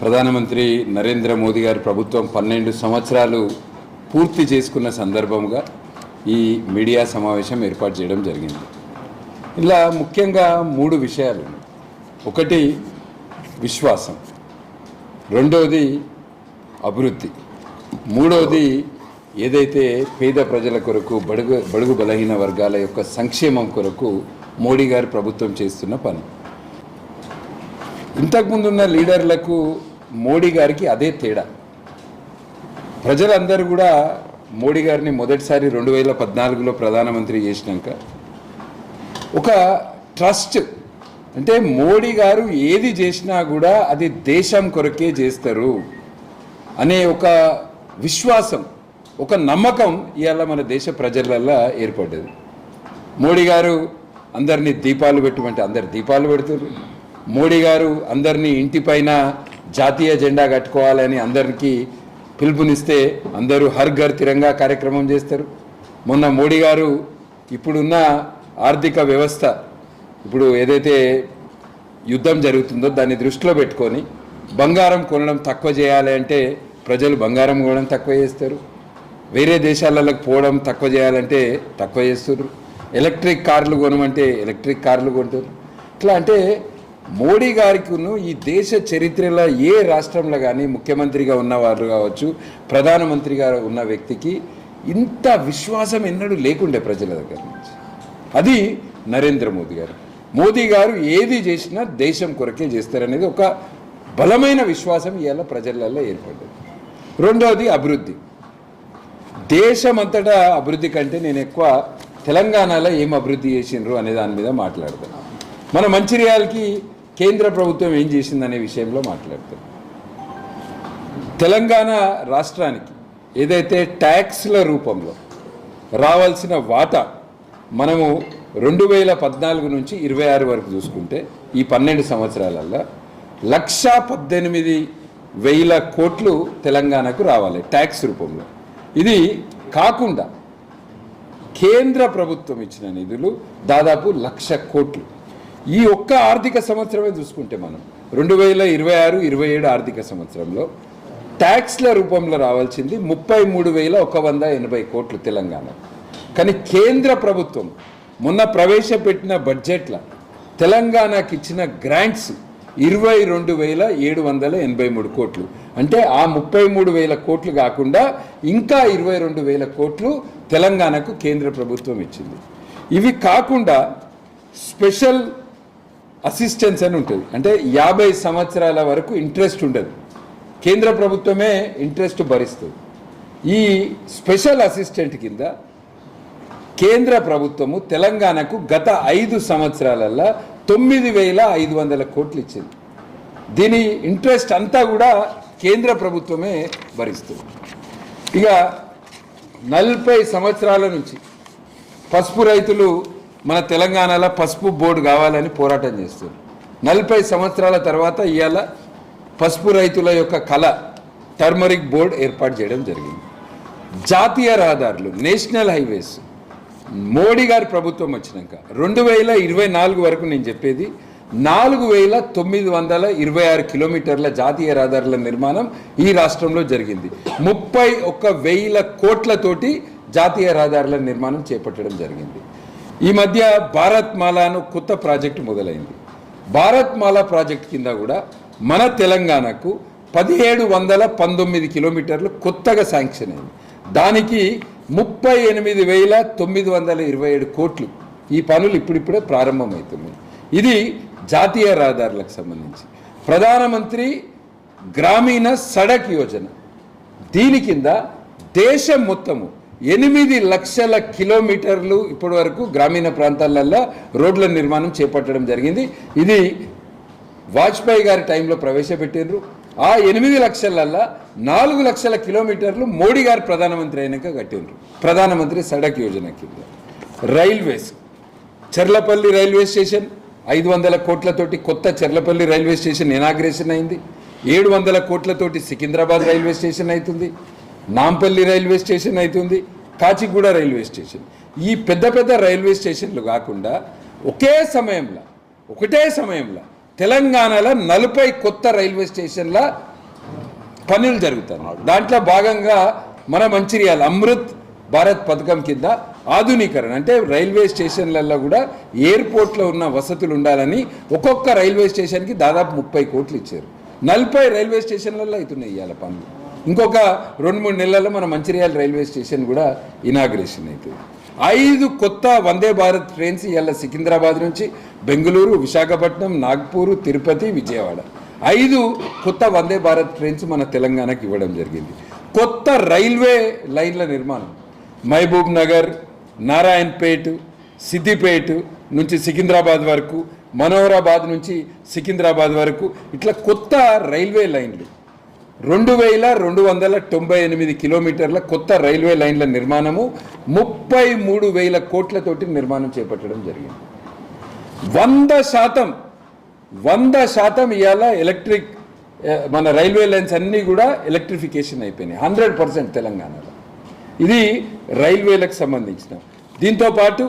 ప్రధానమంత్రి నరేంద్ర మోదీ గారి ప్రభుత్వం 12 సంవత్సరాలు పూర్తి చేసుకున్న సందర్భంగా ఈ మీడియా సమావేశం ఏర్పాటు చేయడం జరిగింది. ఇలా ముఖ్యంగా 3 విషయాలు. ఒకటి విశ్వాసం, రెండోది అభివృద్ధి, మూడోది ఏదైతే పేద ప్రజల కొరకు బడుగు బలహీన వర్గాల యొక్క సంక్షేమం కొరకు మోడీ గారి ప్రభుత్వం చేస్తున్న పని. ఇంతకుముందున్న లీడర్లకు మోడీ గారికి అదే తేడా. ప్రజలందరూ కూడా మోడీ గారిని మొదటిసారి 2014లో ప్రధానమంత్రి చేసినాక ఒక ట్రస్ట్, అంటే మోడీ గారు ఏది చేసినా కూడా అది దేశం కొరకే చేస్తారు అనే ఒక విశ్వాసం, ఒక నమ్మకం ఇవాళ మన దేశ ప్రజలల్లో ఏర్పడ్డది. మోడీ గారు అందరినీ దీపాలు పెట్టమంటే అందరు దీపాలు పెడుతున్నారు. మోడీ గారు అందరినీ ఇంటిపైన జాతీయ జెండా కట్టుకోవాలని అందరికీ పిలుపునిస్తే అందరూ హర్ ఘర్ తిరంగా కార్యక్రమం చేస్తారు. మొన్న మోడీ గారు ఇప్పుడున్న ఆర్థిక వ్యవస్థ, ఇప్పుడు ఏదైతే యుద్ధం జరుగుతుందో దాన్ని దృష్టిలో పెట్టుకొని బంగారం కొనడం తక్కువ చేయాలి అంటే ప్రజలు బంగారం కొనడం తక్కువ చేస్తారు. వేరే దేశాలకు పోవడం తక్కువ చేయాలంటే తక్కువ చేస్తారు. ఎలక్ట్రిక్ కార్లు కొనమంటే ఎలక్ట్రిక్ కార్లు కొంటారు. ఇట్లా అంటే మోడీ గారికిను ఈ దేశ చరిత్రలో ఏ రాష్ట్రంలో కానీ ముఖ్యమంత్రిగా ఉన్నవారు కావచ్చు, ప్రధానమంత్రిగా ఉన్న వ్యక్తికి ఇంత విశ్వాసం ఎన్నడూ లేకుండే ప్రజల దగ్గర నుంచి. అది నరేంద్ర మోదీ గారు. మోదీ గారు ఏది చేసినా దేశం కొరకే చేస్తారనేది ఒక బలమైన విశ్వాసం ఇవాళ ప్రజలలో ఏర్పడ్డది. రెండవది అభివృద్ధి. దేశమంతటా అభివృద్ధి కంటే నేను ఎక్కువ తెలంగాణలో ఏం అభివృద్ధి చేసిండ్రు అనే దాని మీద మాట్లాడతాను. మన మంచిర్యాలకి కేంద్ర ప్రభుత్వం ఏం చేసిందనే విషయంలో మాట్లాడతాం. తెలంగాణ రాష్ట్రానికి ఏదైతే ట్యాక్స్ల రూపంలో రావాల్సిన వాటా మనము 2014 నుంచి 26 వరకు చూసుకుంటే ఈ 12 సంవత్సరాలలో 1,18,000 కోట్లు తెలంగాణకు రావాలి ట్యాక్స్ రూపంలో. ఇది కాకుండా కేంద్ర ప్రభుత్వం ఇచ్చిన నిధులు దాదాపు 1,00,000 కోట్లు. ఈ ఒక్క ఆర్థిక సంవత్సరమే చూసుకుంటే మనం 2026-27 ఆర్థిక సంవత్సరంలో ట్యాక్స్ల రూపంలో రావాల్సింది 33,180 కోట్లు తెలంగాణ. కానీ కేంద్ర ప్రభుత్వం మొన్న ప్రవేశపెట్టిన బడ్జెట్లో తెలంగాణకి ఇచ్చిన గ్రాంట్స్ 22,783 కోట్లు. అంటే ఆ 33,000 కోట్లు కాకుండా ఇంకా 22,000 కోట్లు తెలంగాణకు కేంద్ర ప్రభుత్వం ఇచ్చింది. ఇవి కాకుండా స్పెషల్ అసిస్టెన్స్ అని ఉంటుంది. అంటే 50 సంవత్సరాల వరకు ఇంట్రెస్ట్ ఉండదు, కేంద్ర ప్రభుత్వమే ఇంట్రెస్ట్ భరిస్తుంది. ఈ స్పెషల్ అసిస్టెంట్ కింద కేంద్ర ప్రభుత్వము తెలంగాణకు గత 5 సంవత్సరాలలో 9,500 కోట్లు ఇచ్చింది. దీని ఇంట్రెస్ట్ అంతా కూడా కేంద్ర ప్రభుత్వమే భరిస్తుంది. ఇక 40 సంవత్సరాల నుంచి పసుపు రైతులు మన తెలంగాణలో పసుపు బోర్డు కావాలని పోరాటం చేస్తారు. 40 సంవత్సరాల తర్వాత ఇవాళ పసుపు రైతుల యొక్క కళ టర్మరిక్ బోర్డు ఏర్పాటు చేయడం జరిగింది. జాతీయ రహదారులు, నేషనల్ హైవేస్ మోడీ గారి ప్రభుత్వం వచ్చినాక 2024 వరకు నేను చెప్పేది 4,926 కిలోమీటర్ల జాతీయ రహదారుల నిర్మాణం ఈ రాష్ట్రంలో జరిగింది. 31,000 కోట్లతోటి జాతీయ రహదారుల నిర్మాణం చేపట్టడం జరిగింది. ఈ మధ్య భారత్ మాలాను కొత్త ప్రాజెక్టు మొదలైంది. భారత్ మాలా ప్రాజెక్ట్ కింద కూడా మన తెలంగాణకు 1,719 కిలోమీటర్లు కొత్తగా శాంక్షన్ అయింది. దానికి 38,927 కోట్లు. ఈ పనులు ఇప్పుడిప్పుడే ప్రారంభమవుతున్నాయి. ఇది జాతీయ రహదారులకు సంబంధించి ప్రధానమంత్రి గ్రామీణ సడక్ యోజన. దీని కింద దేశం మొత్తము 8 లక్షల కిలోమీటర్లు ఇప్పటి వరకు గ్రామీణ ప్రాంతాలలో రోడ్ల నిర్మాణం చేపట్టడం జరిగింది. ఇది వాజ్పేయి గారి టైంలో ప్రవేశపెట్టిండ్రు. ఆ 8 లక్షలల్లో 4 లక్షల కిలోమీటర్లు మోడీ గారు ప్రధానమంత్రి అయినాక కట్టిండ్రు ప్రధానమంత్రి సడక్ యోజన కింద. రైల్వేస్, చెర్లపల్లి రైల్వే స్టేషన్ 500 కోట్లతోటి కొత్త చెర్లపల్లి రైల్వే స్టేషన్ ఇనాగ్రేషన్ అయింది. 700 కోట్లతోటి సికింద్రాబాద్ రైల్వే స్టేషన్ అవుతుంది. నాంపల్లి రైల్వే స్టేషన్ అవుతుంది. Kacheguda railway station. ఈ పెద్ద పెద్ద రైల్వే స్టేషన్లు కాకుండా ఒకటే సమయంలో తెలంగాణలో 40 కొత్త రైల్వే స్టేషన్ల పనులు జరుగుతాయి. దాంట్లో భాగంగా మన మంచిర్యాల అమృత్ భారత్ పథకం కింద ఆధునీకరణ అంటే రైల్వే స్టేషన్లలో కూడా ఎయిర్పోర్ట్లో ఉన్న వసతులు ఉండాలని ఒక్కొక్క రైల్వే స్టేషన్కి దాదాపు 30 కోట్లు ఇచ్చారు. 40 రైల్వే స్టేషన్లలో అవుతున్నాయి ఇవాళ పనులు. ఇంకొక 2-3 నెలల్లో మన మంచిర్యాల రైల్వే స్టేషన్ కూడా ఇనాగ్రేషన్ అవుతుంది. 5 కొత్త వందే భారత్ ట్రైన్స్ ఇవాళ సికింద్రాబాద్ నుంచి బెంగళూరు, విశాఖపట్నం, నాగ్పూర్, తిరుపతి, విజయవాడ 5 కొత్త వందే భారత్ ట్రైన్స్ మన తెలంగాణకి ఇవ్వడం జరిగింది. కొత్త రైల్వే లైన్ల నిర్మాణం మహబూబ్ నగర్, నారాయణపేట్, సిద్దిపేట్ నుంచి సికింద్రాబాద్ వరకు, మనోహరాబాద్ నుంచి సికింద్రాబాద్ వరకు ఇట్లా కొత్త రైల్వే లైన్లు 2298 కిలోమీటర్ల కొత్త రైల్వే లైన్ల నిర్మాణము 33,000 కోట్లతోటి నిర్మాణం చేపట్టడం జరిగింది. 100% ఇవాళ ఎలక్ట్రిక్ మన రైల్వే లైన్స్ అన్నీ కూడా ఎలక్ట్రిఫికేషన్ అయిపోయినాయి 100% తెలంగాణలో. ఇది రైల్వేలకు సంబంధించిన. దీంతోపాటు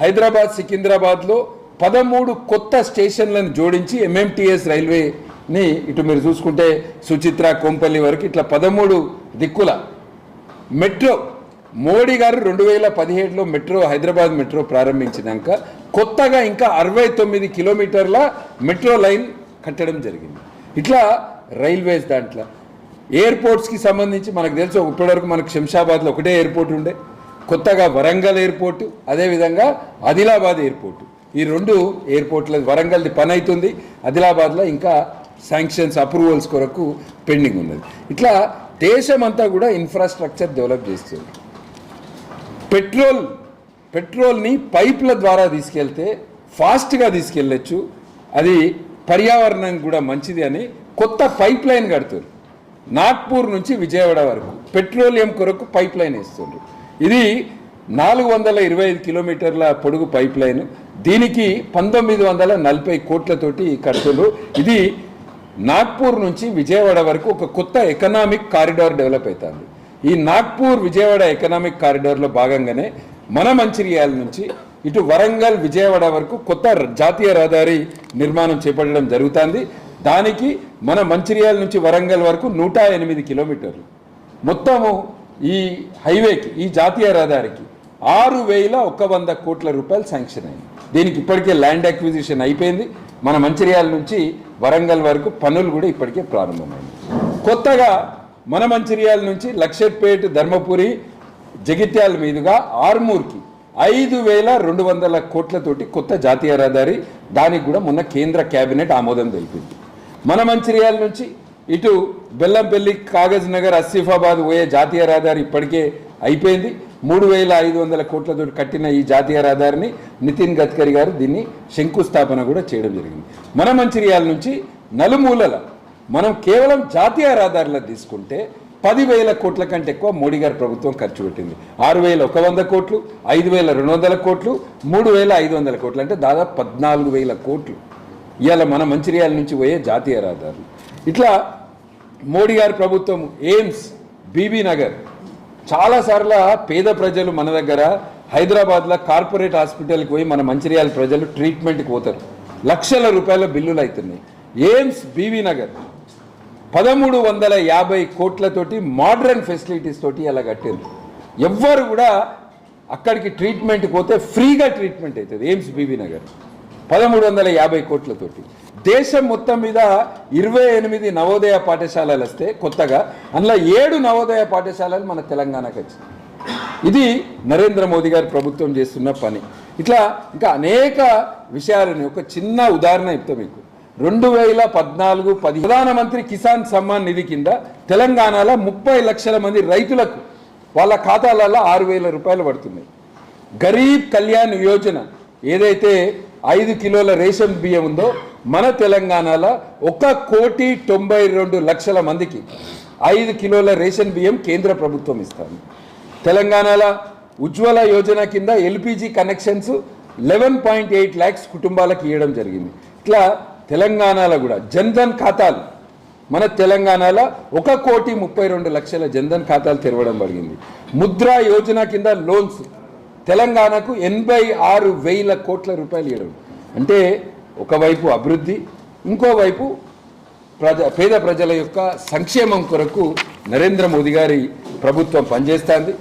హైదరాబాద్ సికింద్రాబాద్లో 13 కొత్త స్టేషన్లను జోడించి ఎంఎంటీఎస్ రైల్వేని ఇటు మీరు చూసుకుంటే సుచిత్ర, కొంపల్లి వరకు ఇట్లా 13 దిక్కుల మెట్రో మోడీ గారు 2017లో మెట్రో హైదరాబాద్ మెట్రో ప్రారంభించినాక కొత్తగా ఇంకా 69 కిలోమీటర్ల మెట్రో లైన్ కట్టడం జరిగింది. ఇట్లా రైల్వేస్ దాంట్లో ఎయిర్పోర్ట్స్కి సంబంధించి మనకు తెలుసు ఇప్పటివరకు మనకు శంషాబాద్లో ఒకటే ఎయిర్పోర్ట్ ఉండే, కొత్తగా వరంగల్ ఎయిర్పోర్టు, అదేవిధంగా ఆదిలాబాద్ ఎయిర్పోర్టు, ఈ 2 ఎయిర్పోర్ట్ల వరంగల్ది పని అవుతుంది, ఆదిలాబాద్లో ఇంకా శాంక్షన్స్ అప్రూవల్స్ కొరకు పెండింగ్ ఉన్నది. ఇట్లా దేశమంతా కూడా ఇన్ఫ్రాస్ట్రక్చర్ డెవలప్ చేస్తుంది. పెట్రోల్ని పైప్ల ద్వారా తీసుకెళ్తే ఫాస్ట్గా తీసుకెళ్ళచ్చు, అది పర్యావరణం కూడా మంచిది అని కొత్త పైప్ లైన్ కడుతున్నారు. నాగ్పూర్ నుంచి విజయవాడ వరకు పెట్రోలియం కొరకు పైప్ లైన్ వేస్తున్నారు. ఇది 425 కిలోమీటర్ల పొడుగు పైప్ లైన్. దీనికి 1940 కోట్లతోటి కడుతున్నారు. ఇది నాగ్పూర్ నుంచి విజయవాడ వరకు ఒక కొత్త ఎకనామిక్ కారిడార్ డెవలప్ అవుతుంది. ఈ నాగ్పూర్ విజయవాడ ఎకనామిక్ కారిడార్లో భాగంగానే మన మంచిర్యాల నుంచి ఇటు వరంగల్ విజయవాడ వరకు కొత్త జాతీయ రహదారి నిర్మాణం చేపట్టడం జరుగుతుంది. దానికి మన మంచిర్యాల నుంచి వరంగల్ వరకు 108 కిలోమీటర్లు మొత్తము ఈ హైవేకి, ఈ జాతీయ రహదారికి 6,100 కోట్ల రూపాయలు శాంక్షన్ అయింది. దీనికి ఇప్పటికే ల్యాండ్ అక్విజిషన్ అయిపోయింది. మన మంచిర్యాల నుంచి వరంగల్ వరకు పనులు కూడా ఇప్పటికే ప్రారంభమైంది. కొత్తగా మన మంచిర్యాల నుంచి లక్షట్పేట్, ధర్మపురి, జగిత్యాల మీదుగా ఆర్మూర్కి 5,200 కోట్లతోటి కొత్త జాతీయ రహదారి, దానికి కూడా మొన్న కేంద్ర కేబినెట్ ఆమోదం తెలిపింది. మన మంచిర్యాల నుంచి ఇటు బెల్లంపల్లి, కాగజ్ నగర్, ఆసిఫాబాద్ పోయే జాతీయ రహదారి ఇప్పటికే అయిపోయింది. 3,500 కోట్లతో కట్టిన ఈ జాతీయ రహదారిని నితిన్ గడ్కరీ గారు దీన్ని శంకుస్థాపన కూడా చేయడం జరిగింది. మన మంచిర్యాల నుంచి నలుమూలల మనం కేవలం జాతీయ రహదారులు తీసుకుంటే 10,000 కోట్ల కంటే ఎక్కువ మోడీ గారి ప్రభుత్వం ఖర్చు పెట్టింది. 6,100 కోట్లు, 5,200 కోట్లు, 3,500 కోట్లు, అంటే దాదాపు 14,000 కోట్లు ఇవాళ మన మంచిర్యాల నుంచి పోయే జాతీయ రహదారులు. ఇట్లా మోడీ గారి ప్రభుత్వం ఎయిమ్స్, బీబీ నగర్, చాలాసార్లు పేద ప్రజలు మన దగ్గర హైదరాబాద్లో కార్పొరేట్ హాస్పిటల్కి పోయి మన మంచిర్యాల ప్రజలు ట్రీట్మెంట్కి పోతారు, లక్షల రూపాయల బిల్లులు అవుతున్నాయి. ఎయిమ్స్ బీబీ నగర్ 1,350 కోట్లతోటి మోడర్న్ ఫెసిలిటీస్ తోటి అలా కట్టారు. ఎవ్వరు కూడా అక్కడికి ట్రీట్మెంట్కి పోతే ఫ్రీగా ట్రీట్మెంట్ అవుతుంది. ఎయిమ్స్ బీబీ నగర్ 1,350 కోట్లతోటి. దేశం మొత్తం మీద 28 నవోదయ పాఠశాలలు వస్తే కొత్తగా, అందులో 7 నవోదయ పాఠశాలలు మన తెలంగాణకు వచ్చింది. ఇది నరేంద్ర మోదీ గారి ప్రభుత్వం చేస్తున్న పని. ఇట్లా ఇంకా అనేక విషయాలని ఒక చిన్న ఉదాహరణ చెప్తా మీకు. 2014-15 ప్రధానమంత్రి కిసాన్ సమ్మాన్ నిధి కింద తెలంగాణలో 30 లక్షల మంది రైతులకు వాళ్ళ ఖాతాలలో 6,000 రూపాయలు పడుతున్నాయి. గరీబ్ కళ్యాణ్ యోజన ఏదైతే 5 కిలోల రేషన్ బియ్యం ఉందో మన తెలంగాణలో 1,92,00,000 మందికి 5 కిలోల రేషన్ బియ్యం కేంద్ర ప్రభుత్వం ఇస్తుంది. తెలంగాణలో ఉజ్వల యోజన కింద ఎల్పిజి కనెక్షన్స్ 11.8 lakhs కుటుంబాలకు ఇవ్వడం జరిగింది. ఇట్లా తెలంగాణలో కూడా జన్ధన్ ఖాతాలు మన తెలంగాణలో 1,32,00,000 జన్ధన్ ఖాతాలు తెరవడం జరిగింది. ముద్రా యోజన కింద లోన్స్ తెలంగాణకు 86,000 కోట్ల రూపాయలు ఇవ్వడం. అంటే ఒకవైపు అభివృద్ధి, ఇంకోవైపు పేద ప్రజల యొక్క సంక్షేమం కొరకు నరేంద్ర మోదీ గారి ప్రభుత్వం పనిచేస్తుంది.